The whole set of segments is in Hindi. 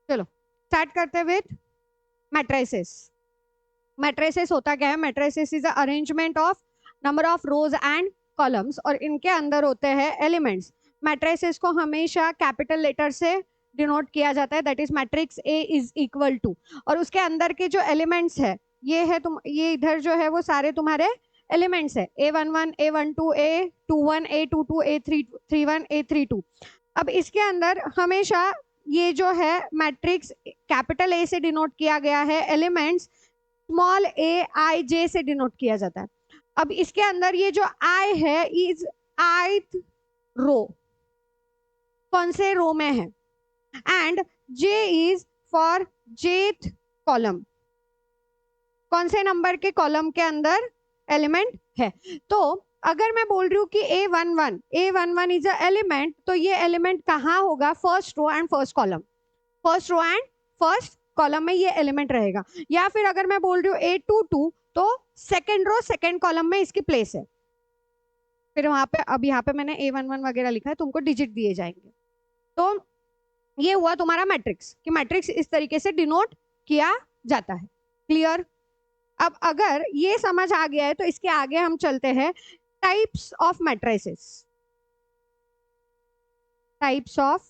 चलो स्टार्ट करते विथ मैट्रिसेस। मैट्रिसेस होता क्या है? Matrices is a arrangement of number of rose and columns और इनके अंदर होते हैं एलिमेंट्स। मैट्रिसेस को हमेशा कैपिटल लेटर से डिनोट किया जाता है, that is matrix A is equal to, और उसके अंदर के जो एलिमेंट्स है ये है तुम, ये इधर जो है वो सारे तुम्हारे एलिमेंट्स है, A11 A12 A21 A22 A31 A32। अब इसके अंदर हमेशा ये जो है मैट्रिक्स कैपिटल ए से डिनोट किया गया है, एलिमेंट्स स्मॉल ए आई जे से डिनोट किया जाता है। अब इसके अंदर ये जो आई है इज आइथ रो, कौन से रो में है, एंड जे इज फॉर जेथ कॉलम, कौन से नंबर के कॉलम के अंदर एलिमेंट है। तो अगर मैं बोल रही हूँ कि A11 इज अ एलिमेंट, तो ये एलिमेंट कहाँ होगा? First row and first column, first row and first column में ये एलिमेंट रहेगा। या फिर अगर मैं बोल रही हूँ A22 तो सेकेंड रो सेकेंड कॉलम में इसकी प्लेस है। फिर वहां पे, अब यहाँ पे मैंने A11 वगैरह लिखा है, तुमको डिजिट दिए जाएंगे। तो ये हुआ तुम्हारा मैट्रिक्स, कि मैट्रिक्स इस तरीके से डिनोट किया जाता है। क्लियर? अब अगर ये समझ आ गया है तो इसके आगे हम चलते हैं types of matrices. Types of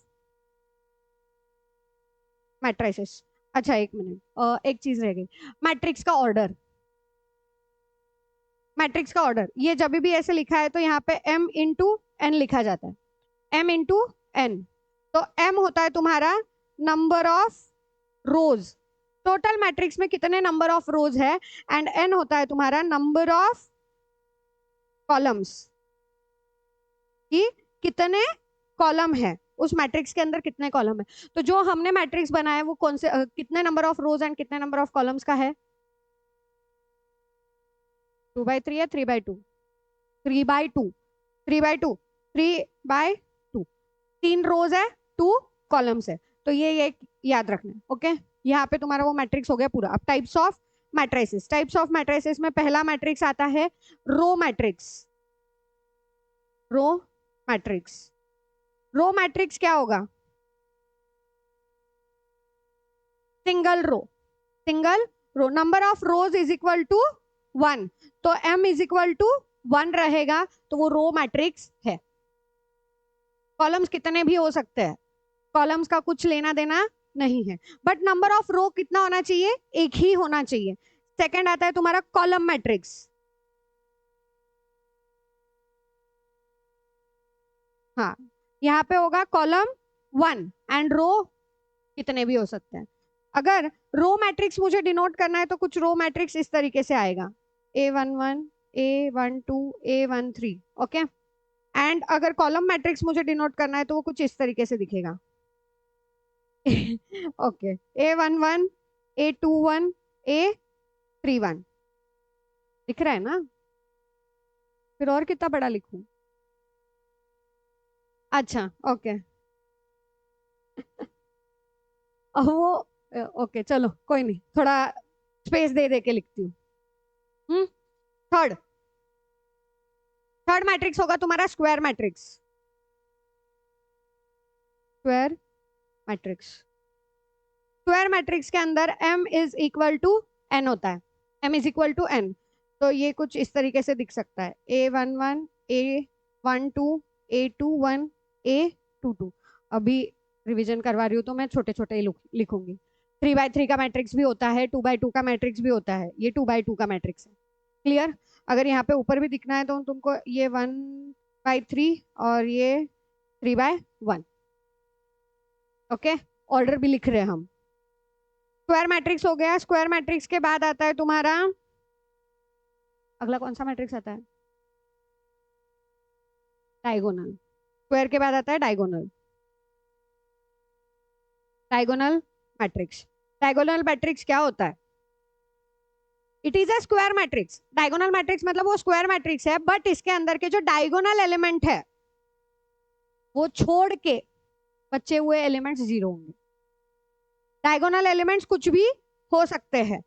matrices. अच्छा एक मिनट, एक चीज रह गई, मैट्रिक्स का ऑर्डर। मैट्रिक्स का ऑर्डर ये जब भी ऐसे लिखा है तो यहाँ पे m इंटू एन लिखा जाता है, m इंटू एन। तो m होता है तुम्हारा number of rose, total matrix में कितने नंबर ऑफ रोज है, एंड n होता है तुम्हारा नंबर ऑफ कॉलम्स, कि कितने कॉलम है उस मैट्रिक्स के अंदर, कितने कॉलम है। तो जो हमने मैट्रिक्स बनाया वो कौन से कितने नंबर ऑफ रोज एंड कितने नंबर ऑफ कॉलम्स का है? 2/3 या 3/2? 3/2, 3/2, 3/2। 3 रोज है, 2 कॉलम्स है, तो ये याद रखना है। ओके, यहाँ पे तुम्हारा वो मैट्रिक्स हो गया पूरा। अब types of matrices. Types of matrices में पहला मैट्रिक्स आता है row matrix. Row matrix, row matrix क्या होगा? Single row, single row, number of rows is equal to 1, तो m इज इक्वल टू 1 रहेगा, तो वो रो मैट्रिक्स है। कॉलम्स कितने भी हो सकते हैं, कॉलम्स का कुछ लेना देना नहीं है, बट नंबर ऑफ रो कितना होना चाहिए? एक ही होना चाहिए। सेकंड आता है तुम्हारा कॉलम मैट्रिक्स। हाँ, यहाँ पे होगा कॉलम 1 एंड रो कितने भी हो सकते हैं। अगर रो मैट्रिक्स मुझे डिनोट करना है तो कुछ रो मैट्रिक्स इस तरीके से आएगा, A11 A12 A13। Okay, and अगर कॉलम मैट्रिक्स मुझे डिनोट करना है तो वो कुछ इस तरीके से दिखेगा। ओके, A11 A21 A31 दिख रहा है ना? फिर और कितना बड़ा लिखूं? अच्छा ओके। वो ओके चलो कोई नहीं, थोड़ा स्पेस दे दे के लिखती हूँ। थर्ड, थर्ड मैट्रिक्स होगा तुम्हारा square matrix. Square matrix, square matrix के अंदर m is equal to n होता है, m is equal to n। तो ये कुछ इस तरीके से दिख सकता है, A11 A12 A21 A22। अभी रिवीजन करवा रही हूँ तो मैं छोटे छोटे ही लिखूंगी। 3/3 का मैट्रिक्स भी होता है, 2/2 का मैट्रिक्स भी होता है, ये 2/2 का मैट्रिक्स है। क्लियर? अगर यहाँ पे ऊपर भी दिखना है तो तुमको ये 1/3 और ये 3/1। ओके, ऑर्डर भी लिख रहे हैं हम। स्क्वायर मैट्रिक्स हो गया। स्क्वायर मैट्रिक्स के बाद आता है तुम्हारा, अगला कौन सा मैट्रिक्स आता है? डायगोनल। स्क्वायर के बाद आता है diagonal, diagonal matrix. Diagonal matrix क्या होता है? It is a square matrix. Diagonal matrix मतलब वो स्क्वायर मैट्रिक्स है, बट इसके अंदर के जो डायगोनल एलिमेंट है वो छोड़ के बचे हुए एलिमेंट्स जीरो होंगे। डायगोनल एलिमेंट्स कुछ भी हो सकते हैं।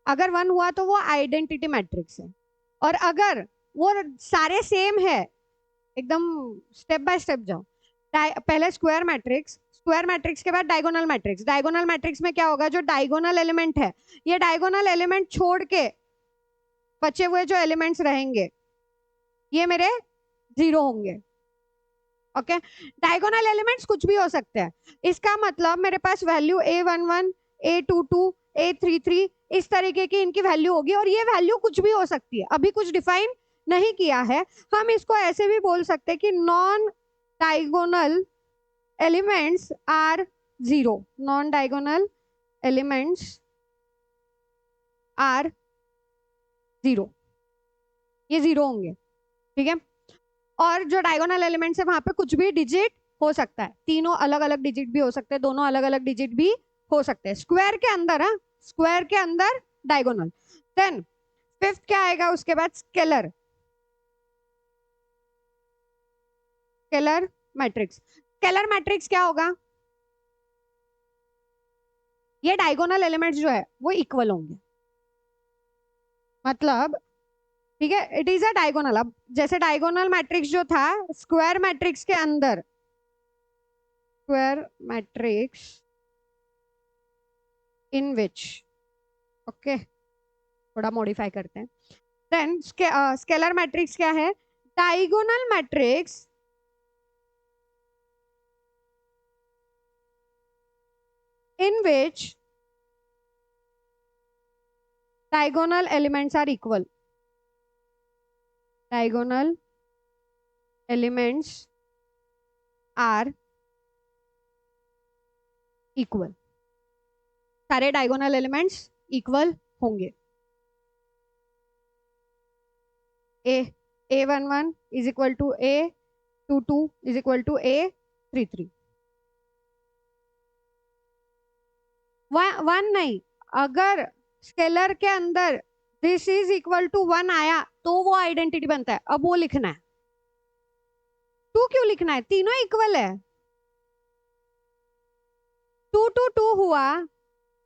अगर 1 हुआ तो वो आइडेंटिटी मैट्रिक्स है, और अगर वो सारे सेम है, एकदम स्टेप बाय स्टेप जाओ। पहले स्क्वायर मैट्रिक्स, स्क्वायर मैट्रिक्स के बाद डायगोनल मैट्रिक्स। डायगोनल मैट्रिक्स में क्या होगा, जो डायगोनल एलिमेंट है, ये डायगोनल एलिमेंट छोड़ के बचे हुए जो एलिमेंट्स रहेंगे ये मेरे 0 होंगे। ओके, डायगोनल एलिमेंट्स कुछ भी हो सकते हैं। इसका मतलब मेरे पास वैल्यू A11, A22, A33 इस तरीके की इनकी वैल्यू होगी, और ये वैल्यू कुछ भी हो सकती है, अभी कुछ डिफाइन नहीं किया है। हम इसको ऐसे भी बोल सकते हैं कि non diagonal elements are 0। Non diagonal elements are 0, ये 0 होंगे, ठीक है। और जो डायगोनल एलिमेंट्स है वहां पे कुछ भी डिजिट हो सकता है, तीनों अलग अलग डिजिट भी हो सकते हैं, दोनों अलग अलग डिजिट भी हो सकते हैं स्क्वायर के अंदर। हाँ, स्क्वायर के अंदर डायगोनल। देन फिफ्थ क्या आएगा उसके बाद, scalar. Scalar matrix. Scalar matrix क्या होगा, ये डायगोनल एलिमेंट्स जो है वो इक्वल होंगे, मतलब ठीक है, इट इज अ डायगोनल। अब जैसे डायगोनल मैट्रिक्स जो था स्क्वायर मैट्रिक्स के अंदर, स्क्वायर मैट्रिक्स इन विच, ओके, थोड़ा मॉडिफाई करते हैं। देन स्केलर मैट्रिक्स क्या है, diagonal matrix in which diagonal elements are equal. Diagonal elements are equal. सारे diagonal elements equal होंगे। A11 is equal to A22 is equal to A33। One नहीं, अगर स्केलर के अंदर दिस इज इक्वल टू 1 आया तो वो आइडेंटिटी बनता है। अब वो लिखना है, टू क्यों लिखना है, तीनों इक्वल है। 2 2 2 हुआ,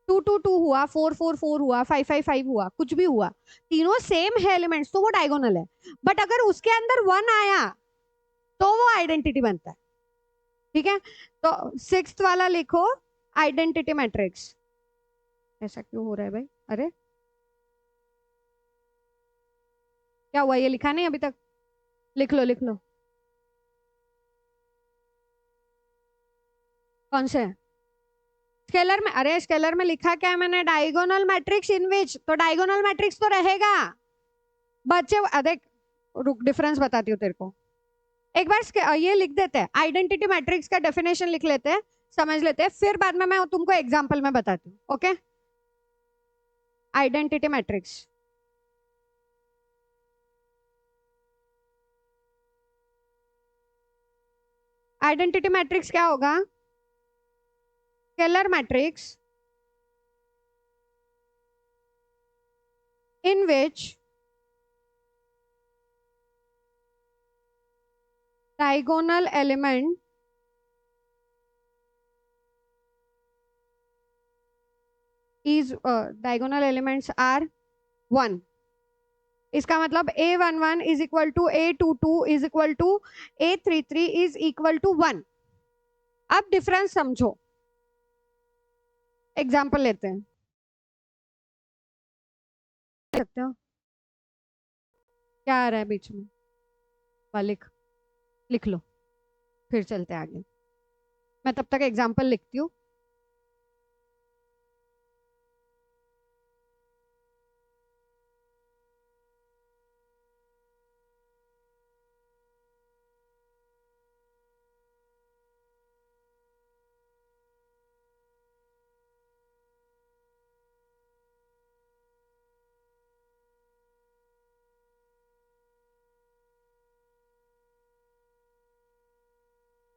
2 2 2 हुआ, 4 4 4 हुआ, 5 5 5 हुआ, कुछ भी हुआ, तीनों सेम है एलिमेंट्स, तो वो डायगोनल है। बट अगर उसके अंदर 1 आया तो वो आइडेंटिटी बनता है, ठीक है। तो सिक्स्थ वाला लिखो, आइडेंटिटी मैट्रिक्स। ऐसा क्यों हो रहा है भाई, अरे क्या हुआ, ये लिखा नहीं अभी तक, लिख लो लिख लो। कौन से स्केलर में, अरे स्केलर में लिखा क्या है मैंने, डायगोनल मैट्रिक्स इन विच, तो डायगोनल मैट्रिक्स तो रहेगा। बच्चे देख, रुक डिफरेंस बताती हूँ तेरे को। एक बार ये लिख देते हैं, आइडेंटिटी मैट्रिक्स का डेफिनेशन लिख लेते हैं, समझ लेते हैं, फिर बाद में मैं तुमको एग्जांपल में बताती हूँ। Okay, identity matrix. Identity matrix क्या होगा, scalar matrix in which diagonal element is diagonal elements are 1। इसका मतलब A11 is equal to A22 is equal to A33 is equal to 1। अब डिफरेंस समझो, एग्जांपल लेते हैं, सकते हो क्या आ रहा है बीच में, लिख लिख लो, फिर चलते आगे। मैं तब तक एग्जांपल लिखती हूँ।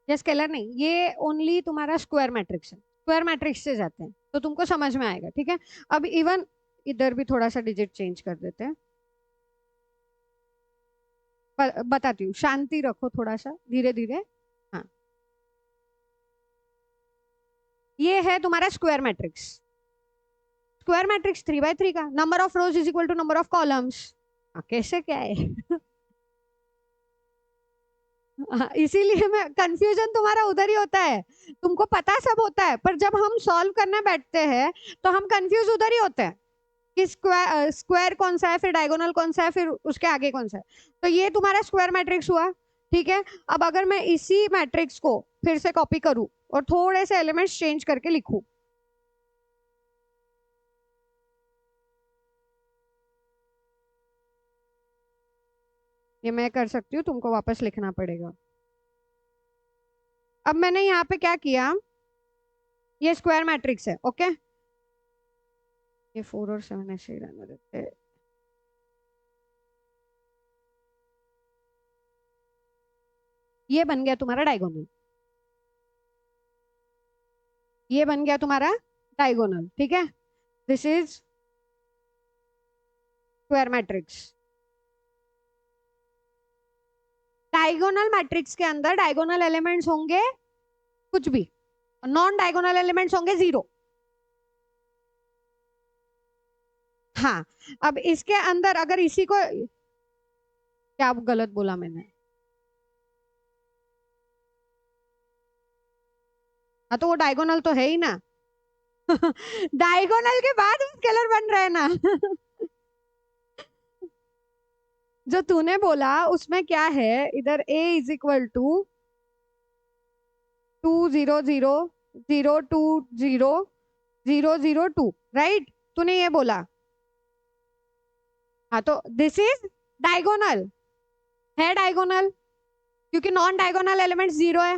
ये स्केलर नहीं, ये ओनली तुम्हारा स्क्वायर मैट्रिक्स है, स्क्वायर मैट्रिक्स से जाते हैं तो तुमको समझ में आएगा, ठीक है। अब इवन इधर भी थोड़ा सा डिजिट चेंज कर देते हैं, बताती हूँ, शांति रखो, थोड़ा सा धीरे धीरे। हाँ, ये है तुम्हारा square matrix. Square matrix 3 by 3 का, number of rows is equal to number of columns. कैसे क्या है इसीलिए मैं कंफ्यूजन तुम्हारा उधर ही होता है, तुमको पता सब होता है, पर जब हम सॉल्व करने बैठते हैं तो हम कंफ्यूज उधर ही होते हैं कि स्क्वायर स्क्वायर कौन सा है, फिर डायगोनल कौन सा है, फिर उसके आगे कौन सा है। तो ये तुम्हारा स्क्वायर मैट्रिक्स हुआ, ठीक है। अब अगर मैं इसी मैट्रिक्स को फिर से कॉपी करूं और थोड़े से एलिमेंट्स चेंज करके लिखूं, ये मैं कर सकती हूँ, तुमको वापस लिखना पड़ेगा। अब मैंने यहाँ पे क्या किया, ये स्क्वायर मैट्रिक्स है, ओके। ये 4 और 7 ऐसे ही रहने देते हैं। ये बन गया तुम्हारा डायगोनल, ये बन गया तुम्हारा डायगोनल, ठीक है। This is square matrix. Diagonal matrix के अंदर डायगोनल एलिमेंट्स होंगे कुछ भी, नॉन डायगोनल एलिमेंट्स होंगे 0। हाँ, अब इसके अंदर अगर इसी को, क्या गलत बोला मैंने? हाँ तो वो डायगोनल तो है ही ना। डायगोनल के बाद स्केलर बन रहा है ना। जो तूने बोला उसमें क्या है, इधर a is equal to 2 0 0 0 2 0 0 0 2, right, तूने ये बोला। हाँ तो दिस इज डायगोनल, है डायगोनल, क्योंकि नॉन डायगोनल एलिमेंट 0 है।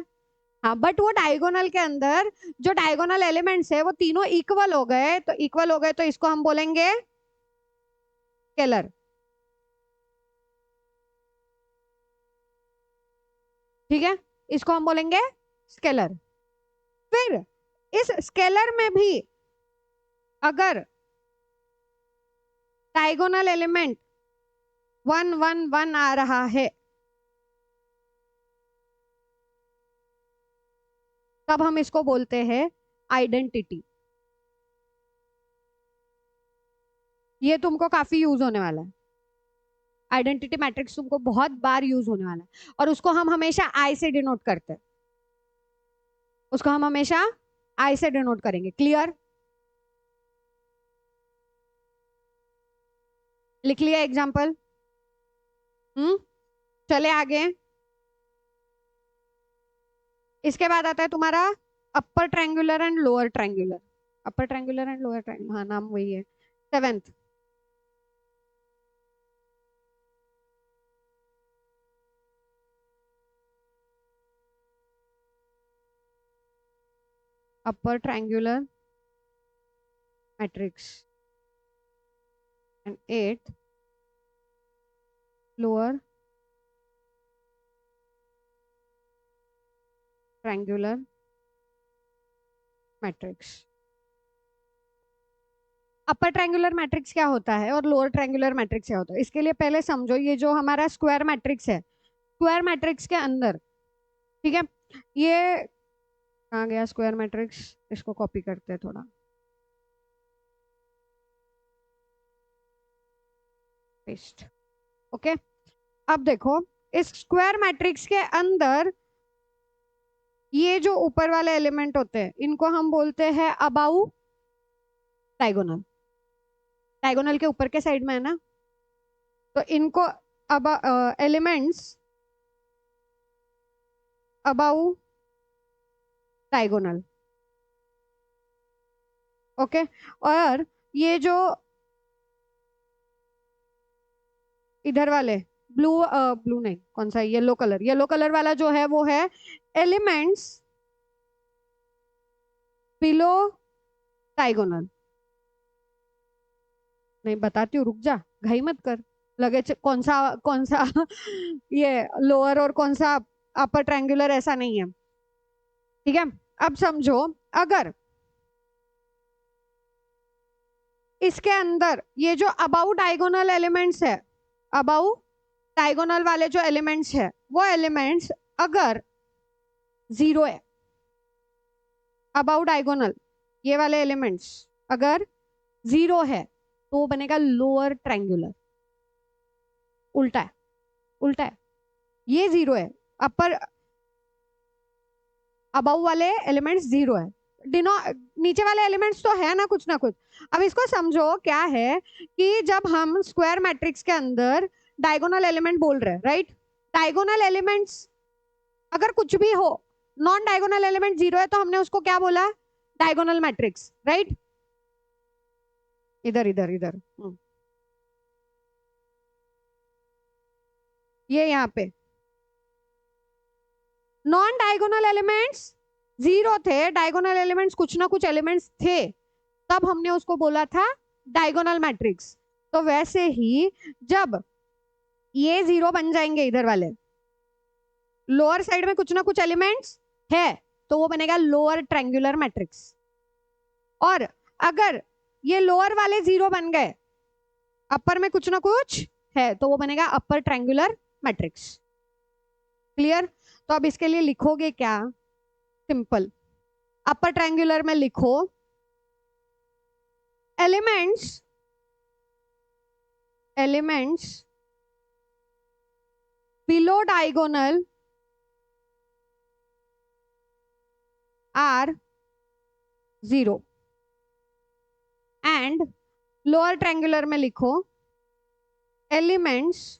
हाँ, बट वो डायगोनल के अंदर जो डायगोनल एलिमेंट्स है वो तीनों इक्वल हो गए, तो इक्वल हो गए तो इसको हम बोलेंगे स्केलर, ठीक है। इसको हम बोलेंगे स्केलर। फिर इस स्केलर में भी अगर डायगोनल एलिमेंट 1 1 1 आ रहा है, तब हम इसको बोलते हैं आइडेंटिटी। ये तुमको काफी यूज होने वाला है, आइडेंटिटी मैट्रिक्स तुमको बहुत बार यूज होने वाला है, और उसको हम हमेशा आई से डिनोट करते हैं, उसको हम हमेशा आई से डिनोट करेंगे, क्लियर। लिख लिया एग्जाम्पल? चले आगे। इसके बाद आता है तुम्हारा upper triangular and lower triangular. Upper triangular and lower triangular, हाँ नाम वही है। 7th, upper triangular matrix and 8th lower triangular matrix. Upper triangular matrix क्या होता है और लोअर ट्रायंगुलर मैट्रिक्स क्या होता है, इसके लिए पहले समझो ये जो हमारा स्क्वायर मैट्रिक्स है, स्क्वायर मैट्रिक्स के अंदर, ठीक है, ये कहाँ गया स्क्वायर मैट्रिक्स, इसको कॉपी करते हैं थोड़ा, पेस्ट, ओके। अब देखो इस स्क्वायर मैट्रिक्स के अंदर ये जो ऊपर वाले एलिमेंट होते हैं इनको हम बोलते हैं अबाउ डायगोनल, डायगोनल के ऊपर के साइड में है ना, तो इनको अब एलिमेंट्स अबाउ डायगोनल, ओके। और ये जो इधर वाले ब्लू, ब्लू नहीं, कौन सा, येलो कलर, येलो कलर वाला जो है वो है एलिमेंट्स बिलो डायगोनल। नहीं बताती हूँ, रुक जा, घाई मत कर, लगे कौन सा ये लोअर और कौन सा अपर ट्रायंगुलर, ऐसा नहीं है, ठीक है। अब समझो अगर इसके अंदर ये जो अबाउ डायगोनल एलिमेंट्स है, अबाउ डायगोनल वाले जो एलिमेंट्स है, वो एलिमेंट्स अगर 0 है, अबाउ डायगोनल ये वाले एलिमेंट्स अगर 0 है तो वो बनेगा लोअर ट्रायंगुलर। उल्टा है, उल्टा है, ये 0 है, अपर अबव वाले एलिमेंट्स 0 है, डिनो नीचे वाले एलिमेंट्स तो है ना कुछ। अब इसको समझो क्या है कि जब हम स्क्वायर मैट्रिक्स के अंदर डायगोनल एलिमेंट बोल रहे हैं, राइट, डायगोनल एलिमेंट्स अगर कुछ भी हो, नॉन डायगोनल एलिमेंट 0 है तो हमने उसको क्या बोला, डायगोनल मैट्रिक्स, राइट। इधर इधर इधर ये यहाँ पे नॉन डायगोनल एलिमेंट्स 0 थे, डायगोनल एलिमेंट्स कुछ ना कुछ एलिमेंट्स थे, तब हमने उसको बोला था डायगोनल मैट्रिक्स। तो वैसे ही जब ये 0 बन जाएंगे इधर वाले, लोअर साइड में कुछ ना कुछ एलिमेंट्स है, तो वो बनेगा लोअर ट्रायंगुलर मैट्रिक्स। और अगर ये लोअर वाले 0 बन गए, अपर में कुछ ना कुछ है, तो वो बनेगा अपर ट्रायंगुलर मैट्रिक्स। क्लियर? तो अब इसके लिए लिखोगे क्या, सिंपल, अपर ट्रायंगुलर में लिखो elements below diagonal are 0 and lower triangular में लिखो एलिमेंट्स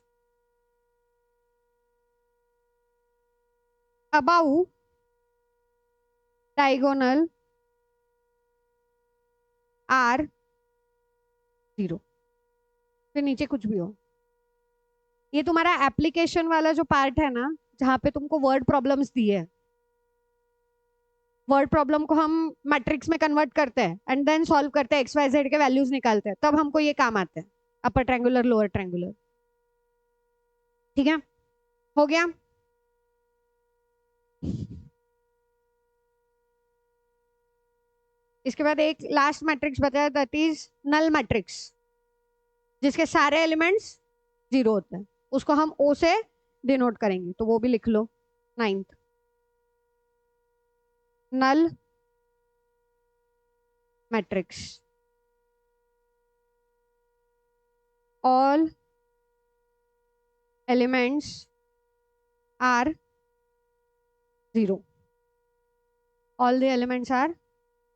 अबाउ डायगोनल आर 0। फिर नीचे कुछ भी हो, ये तुम्हारा एप्लीकेशन वाला जो पार्ट है ना, जहां पे तुमको वर्ड प्रॉब्लम्स दिए है, वर्ड प्रॉब्लम को हम मैट्रिक्स में कन्वर्ट करते हैं एंड देन सॉल्व करते हैं, XYZ के वैल्यूज निकालते हैं, तब हमको ये काम आते हैं, अपर ट्रायंगुलर लोअर ट्रायंगुलर। ठीक है, हो गया। इसके बाद एक लास्ट मैट्रिक्स बताया, दैट इज नल मैट्रिक्स, जिसके सारे एलिमेंट्स 0 होते हैं, उसको हम O से डिनोट करेंगे, तो वो भी लिख लो 9th। Null matrix, all elements are 0, all the elements are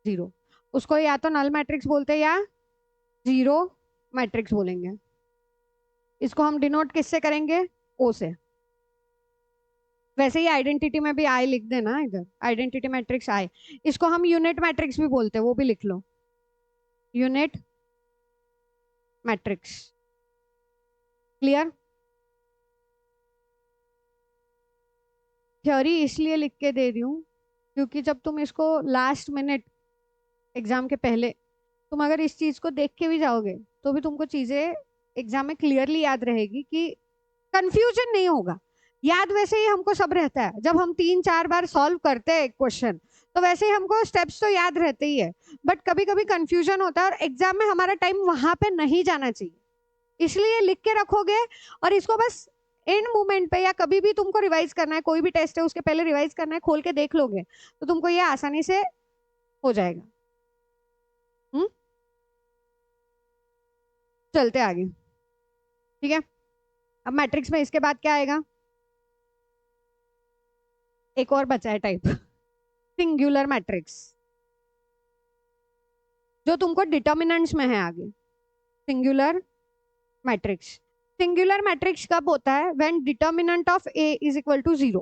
0। उसको या तो नल मैट्रिक्स बोलते हैं या 0 मैट्रिक्स बोलेंगे। इसको हम डिनोट किससे करेंगे, O से। वैसे ही आइडेंटिटी में भी I लिख देना इधर, आइडेंटिटी मैट्रिक्स I। इसको हम यूनिट मैट्रिक्स भी बोलते हैं, वो भी लिख लो, यूनिट मैट्रिक्स। क्लियर? थ्योरी इसलिए लिख के दे रही हूँ क्योंकि जब तुम इसको लास्ट मिनट एग्जाम के पहले तुम अगर इस चीज को देख के भी जाओगे, तो भी तुमको चीजें एग्जाम में क्लियरली याद रहेगी, कि कंफ्यूजन नहीं होगा। याद वैसे ही हमको सब रहता है, जब हम 3-4 बार सॉल्व करते हैं क्वेश्चन, तो वैसे ही हमको स्टेप्स तो याद रहते ही है, बट कभी कभी कंफ्यूजन होता है और एग्जाम में हमारा टाइम वहां पे नहीं जाना चाहिए, इसलिए लिख के रखोगे। और इसको बस एंड मोमेंट पे या कभी भी तुमको रिवाइज करना है, कोई भी टेस्ट है उसके पहले रिवाइज करना है, खोल के देख लोगे तो तुमको ये आसानी से हो जाएगा। चलते आगे, ठीक है। अब मैट्रिक्स में इसके बाद क्या आएगा, एक और बचा है टाइप, सिंगुलर मैट्रिक्स, जो तुमको डिटर्मिनेंट्स में है आगे। सिंगुलर मैट्रिक्स, सिंगुलर मैट्रिक्स कब होता है, when determinant of A is equal to 0।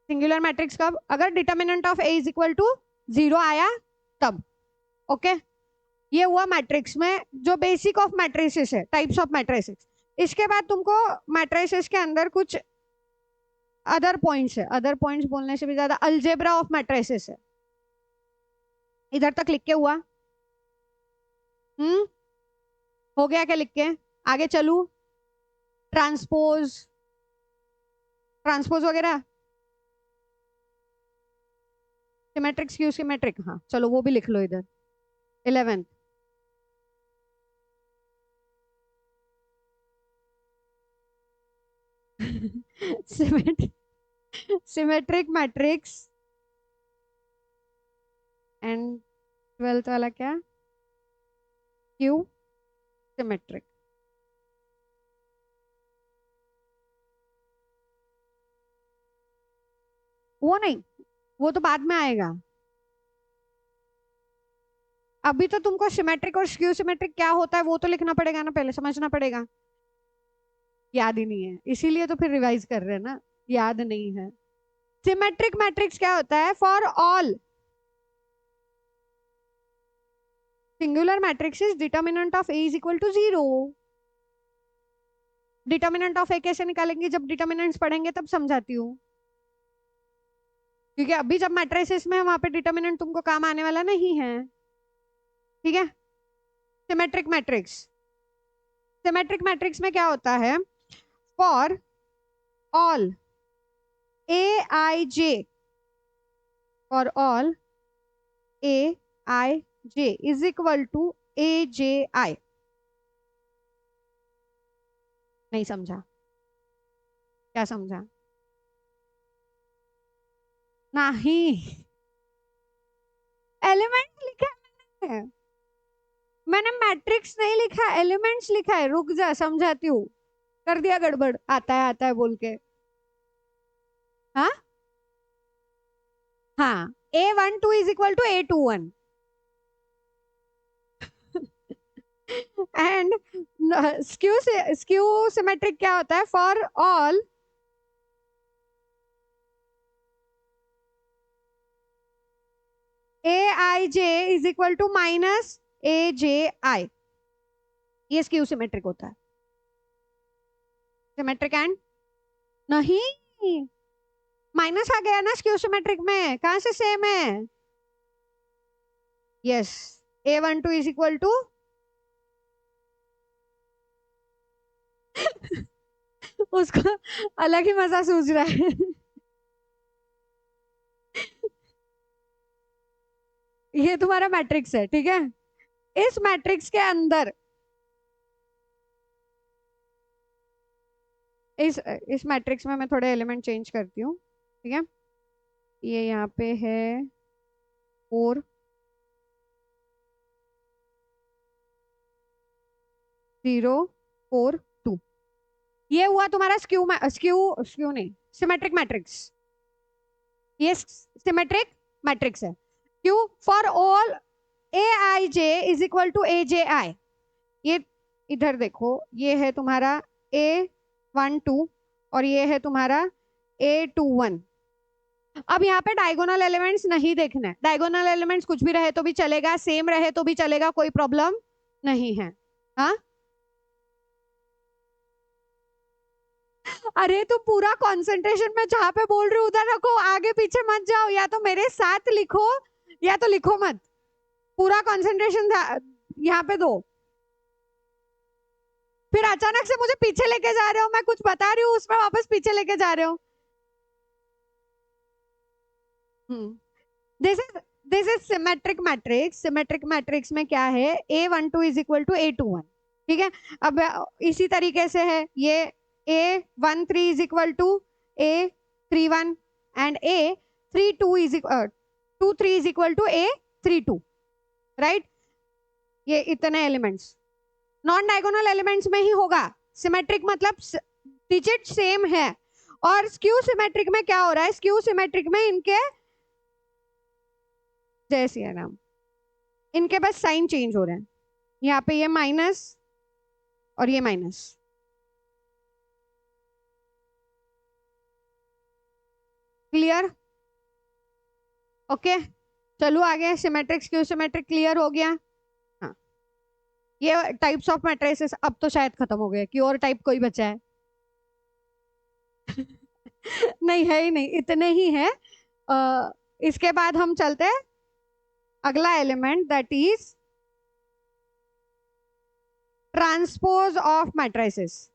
Singular matrix कब, अगर determinant of A is equal to 0 आया तब। ओके, ये हुआ मैट्रिक्स में जो बेसिक ऑफ मैट्रिसेस है, टाइप्स ऑफ मैट्रिसेस। इसके बाद तुमको मैट्रिसेस के अंदर कुछ अदर पॉइंट्स है, अदर पॉइंट्स बोलने से भी ज्यादा अलजेब्रा ऑफ मैट्रिसेस है। इधर तक लिख के हुआ? हो गया क्या लिख के? आगे चलू, ट्रांसपोज, ट्रांसपोज वगैरह, सिमेट्रिक स्क्यू सिमेट्रिक, हाँ चलो वो भी लिख लो इधर 11th। Symmetric matrix and 12th वाला क्या, क्यू सिमेट्रिक। वो नहीं, वो तो बाद में आएगा। अभी तो तुमको सिमेट्रिक और स्क्यू सिमेट्रिक क्या होता है वो तो लिखना पड़ेगा ना, पहले समझना पड़ेगा। याद ही नहीं है, इसीलिए तो फिर रिवाइज कर रहे हैं ना, याद नहीं है। सिमेट्रिक मैट्रिक्स क्या होता है? For all singular matrix determinant of A is equal to 0। Determinant of A कैसे निकालेंगे? जब डिटर्मिनेंट्स पढ़ेंगे तब समझाती हूँ, क्योंकि अभी जब मैट्रिसेस में वहां पे डिटर्मिनेंट तुमको काम आने वाला नहीं है। ठीक है। सिमेट्रिक मैट्रिक्स, सिमेट्रिक मैट्रिक्स में क्या होता है? For all A I J, for all A I J is equal to A J I. नहीं समझा? क्या समझा? नहीं, एलिमेंट लिखा है मैंने, मैंने मैट्रिक्स नहीं लिखा, एलिमेंट्स लिखा है। रुक जा, समझाती हूँ। कर दिया गड़बड़, आता है बोल के। हाँ हाँ, A12 is equal to A21 and skew symmetric क्या होता है? For all A I J is equal to minus A J I, ये स्क्यू सिमेट्रिक होता है। सिमेट्रिक एंड नहीं, माइनस आ गया ना स्क्यू सिमेट्रिक में, कहां से सेम है? Yes, A12 is equal to उसको अलग ही मजा सूझ रहा है ये तुम्हारा मैट्रिक्स है, ठीक है। इस मैट्रिक्स के अंदर इस मैट्रिक्स में मैं थोड़े एलिमेंट चेंज करती हूँ, ठीक है। ये यहाँ पे है 4, 0, 4, 2। ये हुआ तुम्हारा स्क्यू स्क्यू स्क्यू नहीं, सिमेट्रिक मैट्रिक्स। ये सिमेट्रिक मैट्रिक्स है। क्यों? For all A I J is equal to A J I. ये इधर देखो, ये है तुम्हारा A12 और ये है तुम्हारा A21। अब यहाँ पे डायगोनल एलिमेंट्स नहीं देखना है, डायगोनल एलिमेंट्स कुछ भी रहे तो भी चलेगा, सेम रहे तो भी चलेगा, कोई प्रॉब्लम नहीं है। हाँ, अरे तो पूरा कंसंट्रेशन में जहां पे बोल रही हूँ उधर रखो, आगे पीछे मत जाओ, या तो मेरे साथ लिखो या तो लिखो मत। पूरा कंसंट्रेशन यहाँ पे दो, फिर अचानक से मुझे पीछे लेके जा रहे हो, मैं कुछ बता रही हूँ उसमें वापस पीछे लेके जा रहे हो। This is symmetric matrix. Symmetric matrix में क्या है? A12 is equal to A21, ठीक है। अब इसी तरीके से है ये A13 is equal to A31 and A32 is 23 is equal to A32, right. ये इतने एलिमेंट्स नॉन डायगोनल एलिमेंट्स में ही होगा। सिमेट्रिक मतलब डिजिट सेम है। और स्क्यू सिमेट्रिक में क्या हो रहा है? स्क्यू सिमेट्रिक में इनके, जय सिया राम, इनके बस साइन चेंज हो रहे हैं। यहाँ पे ये माइनस और ये माइनस। क्लियर? ओके, चलो आगे। सिमेट्रिक स्क्यू सिमेट्रिक क्लियर हो गया। हाँ, ये टाइप्स ऑफ मैट्रिसेस अब तो शायद खत्म हो गए कि और टाइप कोई बचा है नहीं है ही नहीं, इतने ही है। इसके बाद हम चलते हैं अगला element, that is transpose of matrices.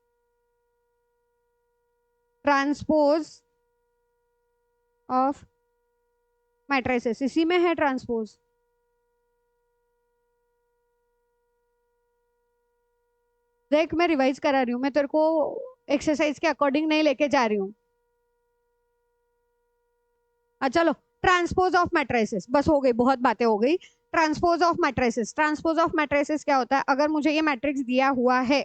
Transpose of matrices, इसी में है ट्रांसपोज। देख, मैं रिवाइज करा रही हूँ, मैं तेरे को एक्सरसाइज के अकॉर्डिंग नहीं लेके जा रही हूँ। चलो, ट्रांसपोज ऑफ मैट्रिसेस, बस हो गई, बहुत बातें हो गई। Transpose of matrices, transpose of matrices क्या होता है? अगर मुझे ये मैट्रिक्स दिया हुआ है,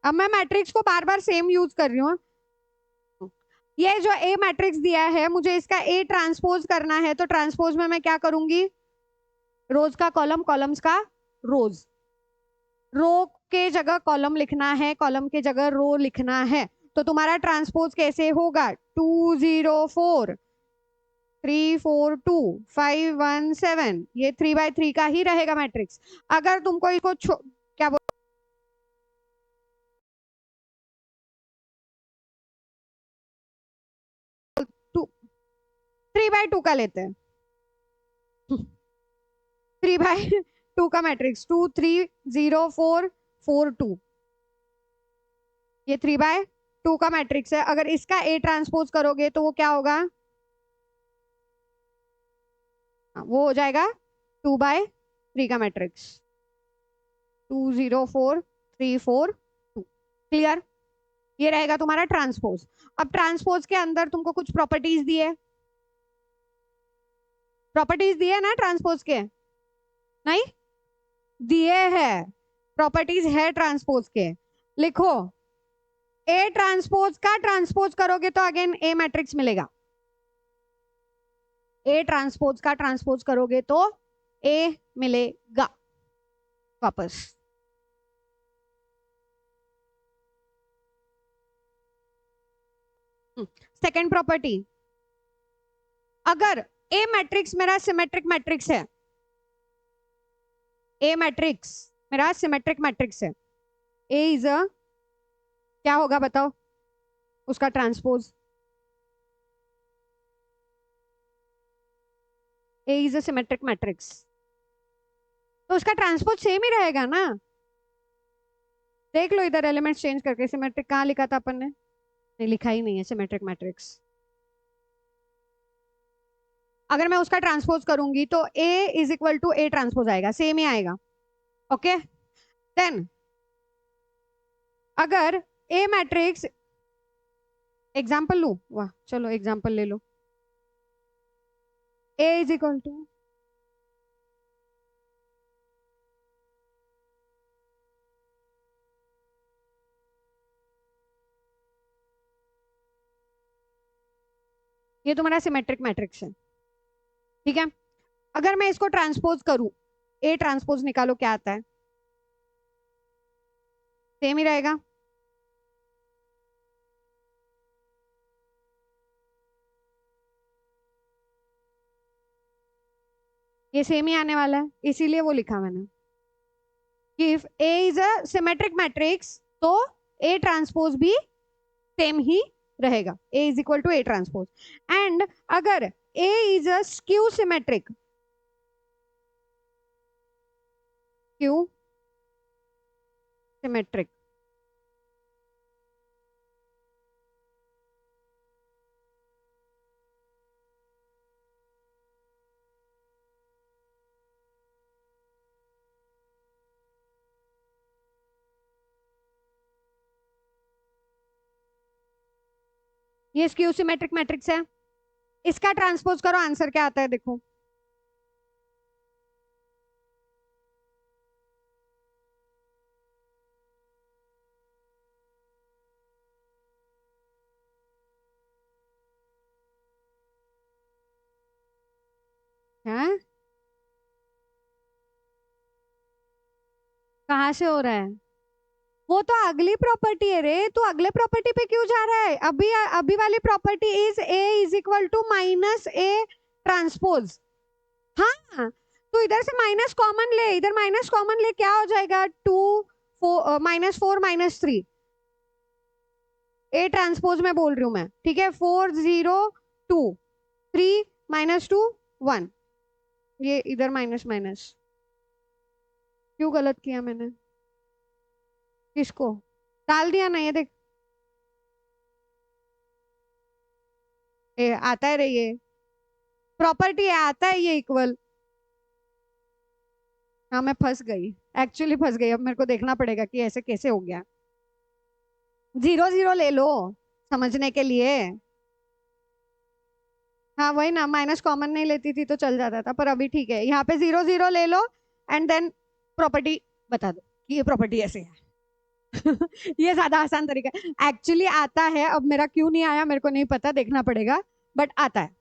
अब मैं मैट्रिक्स को बार बार सेम यूज कर रही हूँ, ये जो ए मैट्रिक्स दिया है मुझे इसका ए ट्रांसपोज करना है, तो ट्रांसपोज में मैं क्या करूंगी, रोज का कॉलम, कॉलम्स का रोज, रो के जगह कॉलम लिखना है, कॉलम के जगह रो लिखना है। तो तुम्हारा ट्रांसपोज कैसे होगा, 204 342 517, ये 3 by 3 का ही रहेगा मैट्रिक्स। अगर तुमको इसको क्या 3 by 2 का लेते हैं, 3 by 2 का मैट्रिक्स 2 3 0 4 4 2, ये 3 by 2 का मैट्रिक्स है। अगर इसका ए ट्रांसपोज करोगे तो वो क्या होगा, वो हो जाएगा 2 by 3 का मैट्रिक्स 2 0 4 3 4 2। क्लियर, ये रहेगा तुम्हारा ट्रांसपोज। अब ट्रांसपोज के अंदर तुमको कुछ प्रॉपर्टीज दिए, प्रॉपर्टीज दिए ना ट्रांसपोज के, नहीं दिए हैं, प्रॉपर्टीज है ट्रांसपोज के, लिखो ए ट्रांसपोज का ट्रांसपोज करोगे तो अगेन ए मैट्रिक्स मिलेगा, ए ट्रांसपोज का ट्रांसपोज करोगे तो ए मिलेगा वापस। सेकेंड प्रॉपर्टी, अगर ए मैट्रिक्स मेरा सिमेट्रिक मैट्रिक्स है, ए मैट्रिक्स मेरा सिमेट्रिक मैट्रिक्स है, ए इज अ, क्या होगा बताओ उसका transpose, A is a symmetric matrix, तो उसका ट्रांसपोज सेम ही रहेगा ना। देख लो इधर एलिमेंट्स चेंज करके, सिमेट्रिक कहाँ लिखा था अपन ने, नहीं लिखा ही नहीं है सिमेट्रिक मैट्रिक्स। अगर मैं उसका ट्रांसपोज करूंगी तो A is equal to A transpose आएगा, सेम ही आएगा। ओके देन अगर ए मैट्रिक्स, एग्जाम्पल लू, वाह चलो एग्जाम्पल ले लो, A इज इक्वल टू, ये तुम्हारा सिमेट्रिक मैट्रिक्स है, ठीक है। अगर मैं इसको ट्रांसपोज करूं, ए ट्रांसपोज निकालो क्या आता है, सेम ही रहेगा। ये सेम ही आने वाला है, इसीलिए वो लिखा मैंने कि if A is a symmetric matrix तो ए ट्रांसपोज भी सेम ही रहेगा, A is equal to A transpose. And अगर A is a skew symmetric, skew symmetric, ये स्क्यू सिमेट्रिक मैट्रिक्स है, इसका ट्रांसपोज करो, आंसर क्या आता है देखो, है कहाँ से हो रहा है, वो तो अगली प्रॉपर्टी है रे, तू अगले प्रॉपर्टी पे क्यों जा रहा है, अभी अभी वाली property is A is equal to minus A transpose. हाँ तो इधर से माइनस कॉमन ले, इधर माइनस कॉमन ले, क्या हो जाएगा 2 -4 -3, ए ट्रांसपोज में बोल रही हूं मैं, ठीक है, 4 0 2 3 -2 1, ये इधर माइनस माइनस, क्यों गलत किया मैंने, किसको डाल दिया ना, ये देख आता है रे, ये प्रॉपर्टी है, आता है ये इक्वल। हाँ मैं फंस गई, एक्चुअली फंस गई, अब मेरे को देखना पड़ेगा कि ऐसे कैसे हो गया, 0 0 ले लो समझने के लिए। हाँ वही ना, माइनस कॉमन नहीं लेती थी तो चल जाता था, पर अभी ठीक है, यहाँ पे 0 0 ले लो एंड देन प्रॉपर्टी बता दो कि ये प्रॉपर्टी ऐसे है। ये ज्यादा आसान तरीका है, एक्चुअली आता है। अब मेरा क्यों नहीं आया मेरे को नहीं पता, देखना पड़ेगा, बट आता है।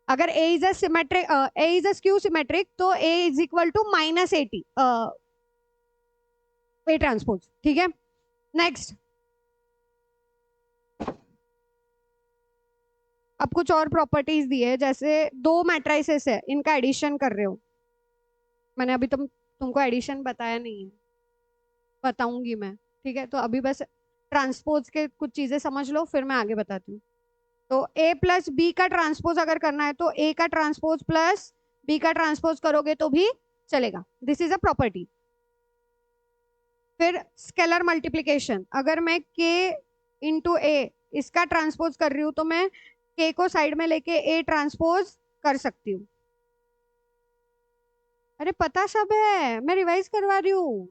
अगर A is a symmetric, A is a skew symmetric, तो A is equal to -80 A transpose. ठीक है, नेक्स्ट। अब कुछ और प्रॉपर्टीज दी है, जैसे दो मैट्रिसेस है, इनका एडिशन कर रहे हो। मैंने अभी तुमको एडिशन बताया नहीं है, बताऊंगी मैं। ठीक है, तो अभी बस ट्रांसपोज के कुछ चीजें समझ लो, फिर मैं आगे बताती हूँ। तो A प्लस बी का ट्रांसपोज अगर करना है तो A का ट्रांसपोज प्लस B का ट्रांसपोज करोगे तो भी चलेगा। This is a property. फिर स्केलर मल्टीप्लीकेशन, अगर मैं K इंटू A इसका ट्रांसपोज कर रही हूँ तो मैं K को साइड में लेके A ट्रांसपोज कर सकती हूँ। अरे पता सब है, मैं रिवाइज करवा रही हूँ,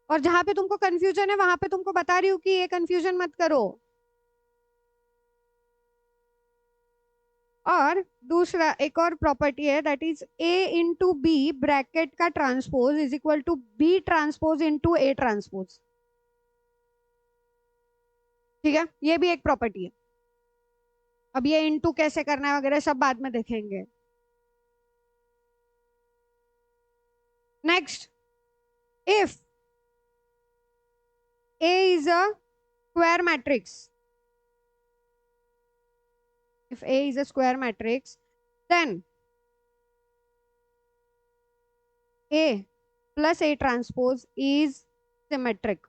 और जहां पे तुमको कंफ्यूजन है वहां पे तुमको बता रही हूँ कि ये कंफ्यूजन मत करो। और दूसरा एक और प्रॉपर्टी है, that is A into B bracket का transpose is equal to B transpose into A transpose. ठीक है, ये भी एक प्रॉपर्टी है। अब ये इंटू कैसे करना है वगैरह सब बाद में देखेंगे। Next, if A is a square matrix, if A is a square matrix, then A plus A transpose is symmetric,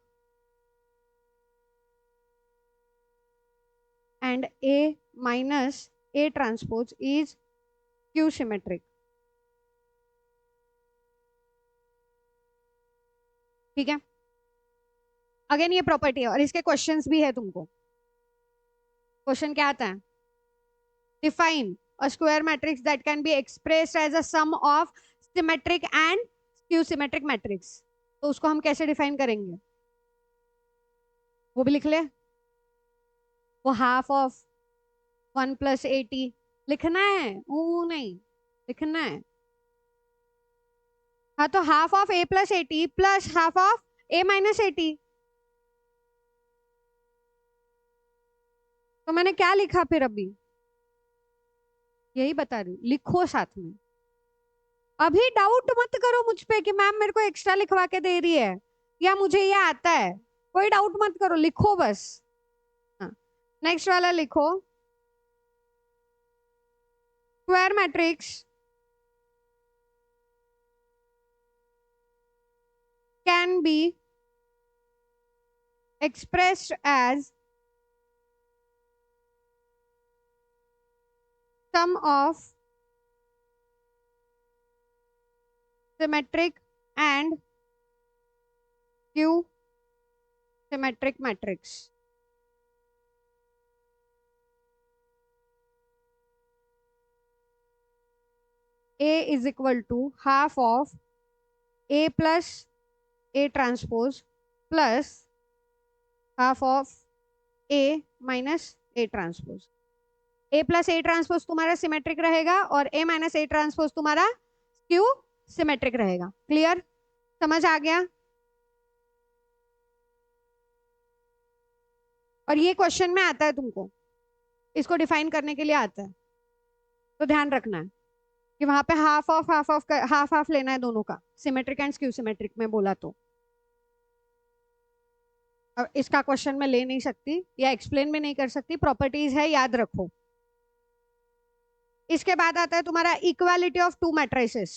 and A minus A transpose is Q symmetric. ठीक है, अगेन ये प्रॉपर्टी है और इसके क्वेश्चंस भी है तुमको। क्वेश्चन क्या आता है? Define a square matrix that can be expressed as a sum of symmetric and skew symmetric matrix. तो उसको हम कैसे डिफाइन करेंगे वो भी लिख ले। वो हाफ ऑफ 1 प्लस 80 लिखना है, वो नहीं लिखना है। हाँ, तो half of A plus 80 plus half of A minus 80। तो मैंने क्या लिखा फिर? अभी यही बता रही हूँ, लिखो साथ में। अभी डाउट मत करो मुझ पे कि मैम मेरे को एक्स्ट्रा लिखवा के दे रही है या मुझे ये आता है। कोई डाउट मत करो, लिखो बस। हाँ, नेक्स्ट वाला लिखो। Square matrix can be expressed as sum of symmetric and skew symmetric matrix. A is equal to half of A plus A transpose plus half of A minus A transpose. A plus A transpose तुम्हारा सिमेट्रिक रहेगा और A minus A transpose तुम्हारा स्क्यू सिमेट्रिक रहेगा। क्लियर? समझ आ गया? और ये क्वेश्चन में आता है तुमको, इसको डिफाइन करने के लिए आता है, तो ध्यान रखना है कि वहां पे हाफ हाफ लेना है दोनों का, सिमेट्रिक एंड स्क्यू सिमेट्रिक में बोला तो। अब इसका क्वेश्चन मैं ले नहीं सकती या एक्सप्लेन भी नहीं कर सकती, प्रॉपर्टीज है, याद रखो। इसके बाद आता है तुम्हारा equality of to matrices.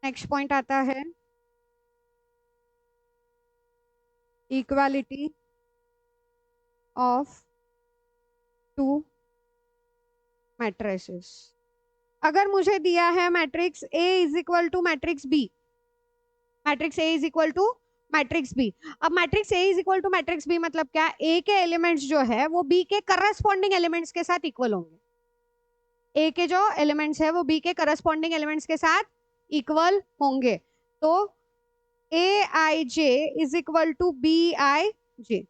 Next point आता है इक्वालिटी ऑफ टू मैट्रिसेस। अगर मुझे दिया है matrix A is equal to matrix B, matrix A is equal to matrix B। अब matrix A is equal to matrix B मतलब क्या? A के एलिमेंट्स जो है वो B के करस्पॉन्डिंग एलिमेंट्स के साथ इक्वल होंगे। A के जो एलिमेंट्स है वो B के करस्पॉन्डिंग एलिमेंट्स के साथ इक्वल होंगे। तो AIJ is equal to BIJ।